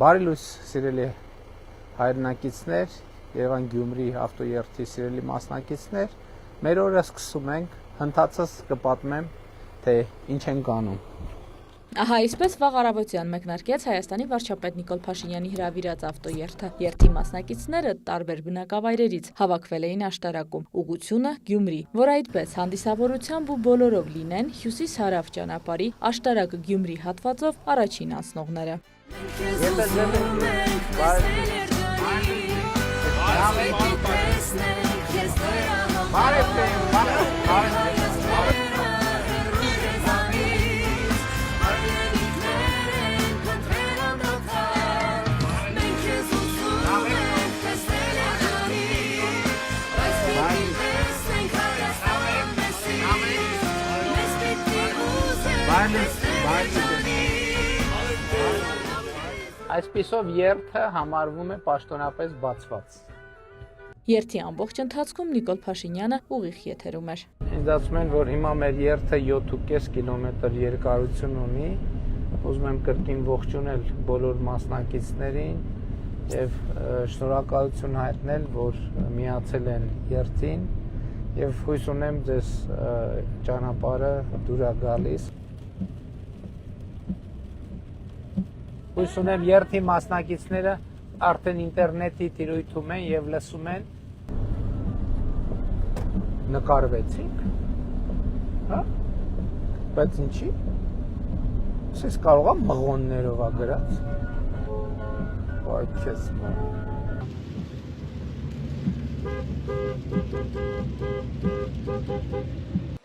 Բարի լույս սիրելի հայրենակիցներ, Երևան Գյումրի ավտոերթի սիրելի մասնակիցներ, մեր օրը սկսում ենք, հնդածս կպատմեմ, թե ինչ ենք անում։ Ահա այսպես վաղ առավոտյան մեկնարկեց Հայաստանի վարչապետ Նիկոլ Փաշինյանի հրավիրած ավտոերթը։ Երթի մասնակիցները տարբեր բնակավայրերից հավաքվել էին աշտարակում։ Ուղղությունը Գյումրի, որ այդպես հանդիսավորությամբ ու բոլորով լինեն հյուսիս-հարավ ճանապարհի աշտարակ Գյումրի հատվածով առաջին անցնողները։ Այսպիսով երթը համարվում է պաշտոնապես բացված։ Երթի ամբողջ ընթացքում Նիկոլ Փաշինյանը ուղիղ եթերում էր։ Ինձ ասում են, որ հիմա մեր երթը 7.5 կիլոմետր երկարություն ունի։ Ուզում եմ կրկին ողջունել բոլոր մասնակիցներին եւ շնորհակալություն հայտնել, որ միացել են երթին եւ հույս ունեմ ձեզ ճանապարհը դուր է գալիս։ Հույս ունեմ երթի մասնակիցները արդեն ինտերնետի տիրույթում են եւ լսում են։ Նկարվեցինք, հա? Բայց ինչի՞։ Ես կարող եմ մղոններով ա գրած։ Ոայ քեզ մա։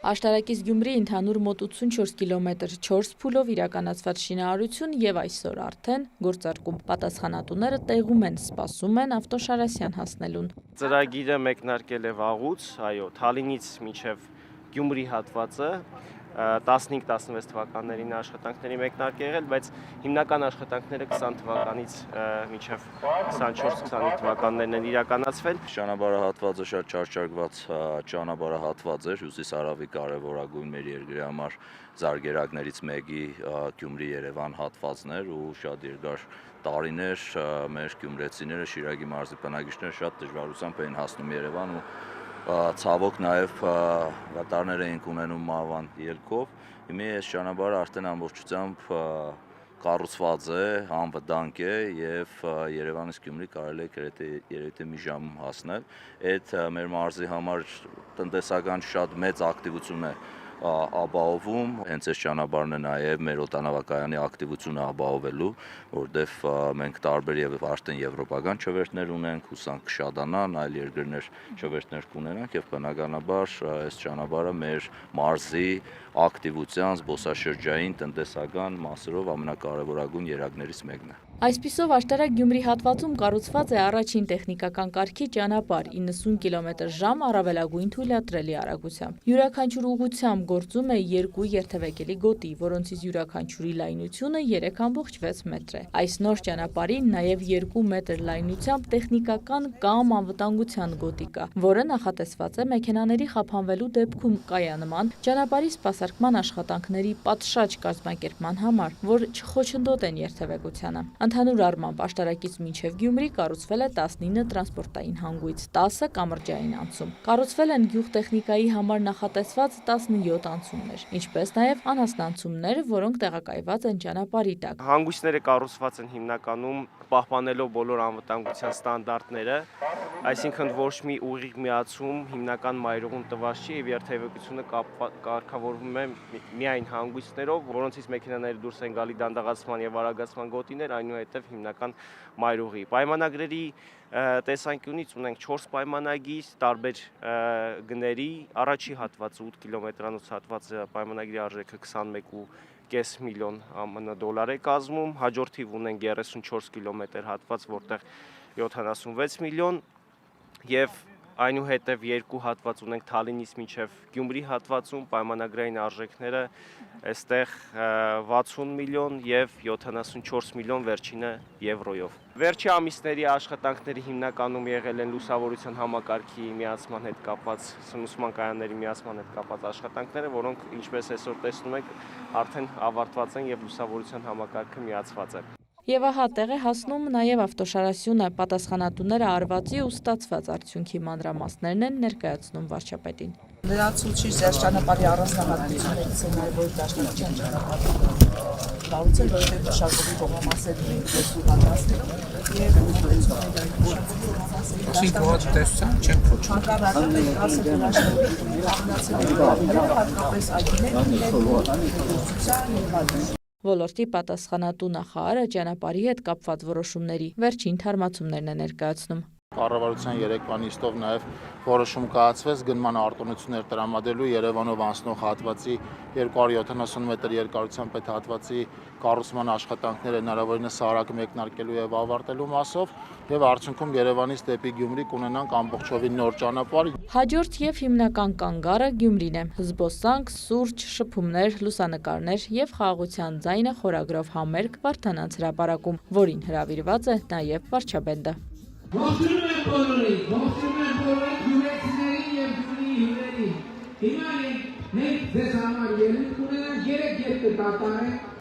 Աշտարակից Գյումրի ընդհանուր մոտ 84 կիլոմետր 4 փուլով իրականացված շինարարություն եւ այսօր արդեն գործարկում։ Պատասխանատուները տեղում են, սպասում են ավտոշարասյան հասնելուն։ Ծրագիրը մեկնարկել է վաղուց, այո, Թալինից մինչև Գյումրի հատվածը 15-16 թվականներին աշխատանքների մեկնարկ եղել, բայց հիմնական աշխատանքները 20 թվականից մինչև 24-25 թվականներն են իրականացվել։ Ճանապարհահատվածը շատ չարչարված ճանապարհահատված էր, հյուսիս-հարավի կարևորագույն մեր երկրի համար զարգերակներից մեկի Գյումրի-Երևան հատվածներ ու շատ երկար տարիներ մեր գյումրեցիները, Շիրակի մարզի բնակիչները շատ դժվարությամբ էին հասնում Երևան ու ցավոք նաև վտարներ էինք ունենում Մարվան ելքով։ Հիմա այս ճանապարհը արդեն ամբողջությամբ կառուցված է, անվտանգ է եւ Երևանից Գյումրի կարելի է երեթե մի ժամում հասնել։ Այդ մեր մարզի համար տնտեսական շատ մեծ ակտիվություն է ապահովում, հենց այս ճանապարհն է նաև մեր օդանավակայանի ակտիվությունը ապահովելու, որտեղ մենք տարբեր եւ արդեն եվրոպական չվերթներ ունենք, հուսանք կշատանան, այլ երկրներ չվերթներ կունենանք եւ բնականաբար այս ճանապարհը մեր մարզի ակտիվության զբոսաշրջային տնտեսական մասերով ամենակարևորագույն երակներից մեկն է։ Այսպիսով աշտարակ Գյումրի հատվածում կառուցված է առաջին տեխնիկական կարգի ճանապարհ 90 կմ/ժ առավելագույն թույլատրելի արագությամբ։ Յուրաքանչյուր ուղղությամբ գործում է 2 երթևեկելի գոտի, որոնցից յուրաքանչյուրի լայնությունը 3.6 մետր է։ Այս նոր ճանապարհին նաև 2 մետր լայնությամբ տեխնիկական կամ անվտանգության գոտի կա, որը նախատեսված է մեքենաների խափանվելու դեպքում կայանման ճանապարհի սպասարկման աշխատանքների պատշաճ կազմակերպման համար, որ չխոչընդոտեն երթևեկությանը։ Ընդհանուր առմամբ աշտարակից մինչև Գյումրի կառուցվել է 19 տրանսպորտային հանգույց, 10 կամրջային անցում։ Կառուցվել են գյուղտեխնիկայի համար նախատեսված 17 անցումներ, ինչպես նաև անհասնանցումներ, որոնք տեղակայված են ճանապարհի տակ։ Հանգույցները կառուցված են հիմնականում պահպանելով բոլոր անվտանգության ստանդարտները, այսինքն ոչ մի ուղիղ միացում հիմնական մայրուղուն տված չի եւ երթևեկությունը կարգավորվում է միայն հանգույցներով, որոնցից մեքենաները դուրս են գալի դանդաղացման եւ արագացման գոտիներ, այնուհետև հիմնական մայրուղի։ Պայմանագրերի տեսանկյունից ունենք 4 պայմանագիր տարբեր գների, առաջի հատվածը 8 կիլոմետրանոց հատվածը պայմանագրի արժեքը 21.5 միլիոն ԱՄՆ դոլար է կազմում, հաջորդիվ ունենք 34 կիլոմետր հատված, որտեղ 76 միլիոն եւ այնուհետև 2 հատված ունենք Թալինից մինչև Գյումրի հատվածում, պայմանագրային արժեքները այստեղ 60 միլիոն եւ 74 միլիոն վերջինը եվրոյով։ Վերջի ամիսների աշխատանքների հիմնականում եղել են լուսավորության համակարգի միացման հետ կապված, սնուցման կայանների միացման հետ կապված աշխատանքները, որոնք ինչպես այսօր տեսնում եք, արդեն ավարտված են եւ լուսավորության համակարգը միացված է։ Եվ ահա տեղ է հասնում նաև ավտոշարասյունը, պատասխանատուները արվածի ու ստացված արդյունքի մանրամասներն են ներկայացնում վարչապետին։ Լրացուցիչ ձեր ճանապարհի առանձնահատկություններից է նաև որ դաշնակցության ճանապարհը կառուցել, որովհետև մշակույթի կողմամասերն են դեպի հատվածներում եւ Ոլորտի պատասխանատու նախարարը ճանապարհի հետ կապված որոշումների վերջին թարմացումներն է ներկայացնում։ Կառավարության երեկվա նիստով նաև որոշում կայացվեց գնման արտոնություններ տրամադրելու Երևանով անցնող հատվածի 270 մետր երկարությամբ այդ հատվածի կառուցման աշխատանքները հնարավորինս արագ մեկնարկելու եւ ավարտելու մասով եւ արդյունքում Երևանից դեպի Գյումրի կունենանք ամբողջովին նոր ճանապարհ։ Հաջորդ եւ հիմնական կանգառը Գյումրին է։ Զբոսանք, սուրճ, շփումներ, լուսանկարներ եւ խաղաղության ձայնը խորագրով համերգ Վարդանանց հրապարակում, որին հրավիրված է նաեւ վարչապետը։ Ողջունում եմ բոլորին գյումրեցիներին և Գյումրիի հյուրերին։ Հիմա մենք ձեզ համար ելույթ կունենանք 3 երկու կատարենք։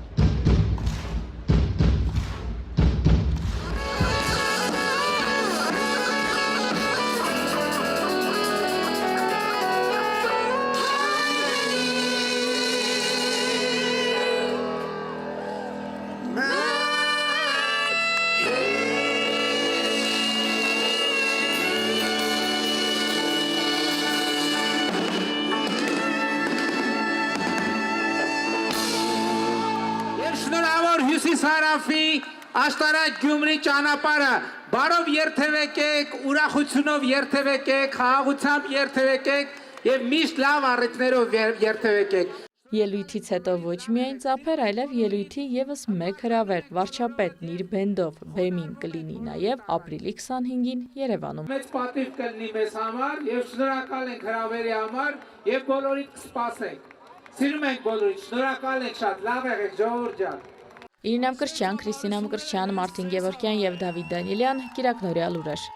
Շնորհավոր Հյուսիս-Հարավի աշտարակ Գյումրի ճանապարհը բարով երթևեկեք, ուրախությունով երթևեկեք, խաղաղությամբ երթևեկեք եւ միշտ լավ առիթներով երթևեկեք։ Ելույթից հետո ոչ միայն ծափեր, այլև ելույթի եւս մեկ հրավեր վարչապետն իր բենդով բեմին կլինի նաեւ ապրիլի 25-ին Երևանում։ Մեծ պատիվ կլինի մեզ համար եւ շնորհակալ ենք հրավերի համար եւ բոլորիդ կսպասենք։ Սիրում ենք բոլորիդ, շնորհակալ ենք շատ, լավ եղեք ժողովուրդ ջան։ Իրինա Մկրտչյան, Քրիստինա Մկրտչյան, Մարտին Գևորգյան եւ Դավիթ Դանիելյան, Կիրակնորյալ լուրեր։